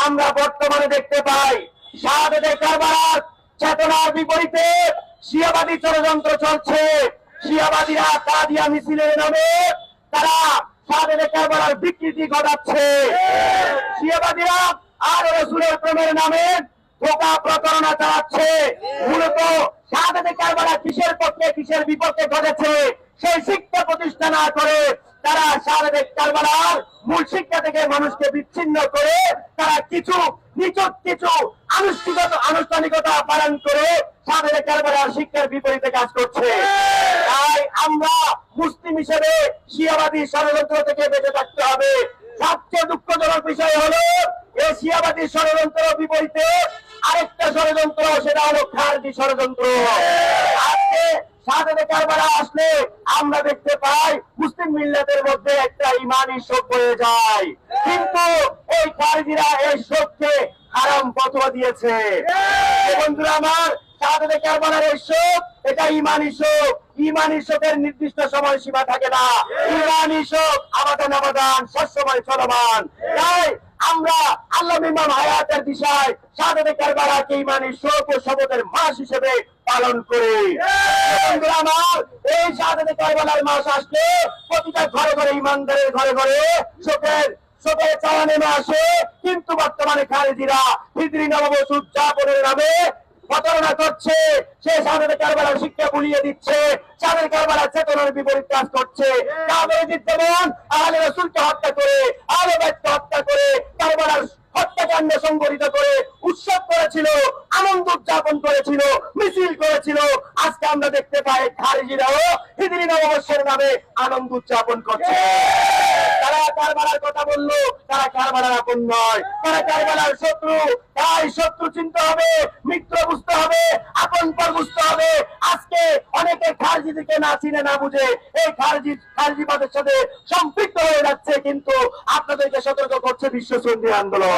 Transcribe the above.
আমরা বর্তমানে দেখতে পাই শাহাদাতে কারবালার চেতনার বিপরীতে শিয়াবাদী ষড়যন্ত্র চলছে। শিয়াবাদীরা কাদিয়া মিছিলের নামে তারা শাহাদাতে কারবালার বিকৃতি ঘটাচ্ছে। শিয়াবাদীরা আর রাসূলের প্রেমের নামে ধোঁকা প্রতারণা চালাচ্ছে। মূলত শাহাদাতে কারবালা কিসের পক্ষে কিসের বিপক্ষে ঘটেছে সেই শিক্ষা প্রতিষ্ঠা না করে তারা শাহাদাতে কারবালার মূল শিক্ষা থেকে মানুষকে বিচ্ছিন্ন করে তারা কিছু নিছক কিছু আনুষ্ঠানিকতা পালন করে শাহাদাতে কারবালার শিক্ষার বিপরীতে কাজ করছে। তাই আমরা মুসলিম হিসেবে শিয়াবাদী ষড়যন্ত্র থেকে বেঁচে থাকতে হবে। সবচেয়ে দুঃখজনক বিষয় হলো এই শিয়াবাদী ষড়যন্ত্রের বিপরীতে আরেকটা ষড়যন্ত্র, সেটা হলো খারজি ষড়যন্ত্র। আজকে শাহাদাতে কারবালা আসলে আমরা দেখতে পাই মুসলিম মিল্লাতের মধ্যে একটা ইমানি শোক হয়ে যায়, কিন্তু এই খারজিরা এই শোককে হারাম ফতোয়া দিয়েছে। বন্ধুরা আমার, শাহাদাতে কারবালার এই শোক এটা ইমানি শোক। ইমানি শোকের নির্দিষ্ট সময় সীমা থাকে না। ইমানি শোক আবাদান আবাদান সবসময় চলমান। তাই আমরা আল্লামা ইমাম হায়াতের দিশায় শাহাদাতে কারবালাকে ইমানি শোক ও শপথের মাস হিসেবে পালন করি। বন্ধুরা আমার, এই শাহাদাতে কারবালার মাস আসলে প্রতিটা ঘরে ঘরে ইমানদারের ঘরে ঘরে শোকের চাওয়া নেমে আসে। কিন্তু বর্তমানে খারেজিরা হিজরি নববর্ষ উদযাপনের নামে প্রতারণা করছে। সে শাহাদাতে কারবালার শিক্ষা ভুলিয়ে দিচ্ছে, শাহাদাতে কারবালার চেতনার বিপরীত কাজ করছে। কাফেরদের যেমন আহলে রাসূলকে হত্যা করে, আহলে বাইতকে হত্যা করে, কারবালার হত্যাকাণ্ড সংঘটিত করে উৎসব করেছিল, আনন্দ উদযাপন করেছিল, মিছিল করেছিল, আজকে আমরা দেখতে পাই খারেজিরাও হিজরি নববর্ষের নামে আনন্দ উদযাপন করছে। তারা কারবালার কথা বললো, তারা কারবালার আপন নয়, তারা কারবালার শত্রু। তাই শত্রু চিনতে হবে, মিত্র বুঝতে হবে, আপন পর বুঝতে হবে। আজকে অনেকে খারজিদেরকে না চিনে না বুঝে এই খারজিবাদের সাথে সম্পৃক্ত হয়ে যাচ্ছে, কিন্তু আপনাদেরকে সতর্ক করছে বিশ্ব সুন্নি আন্দোলন।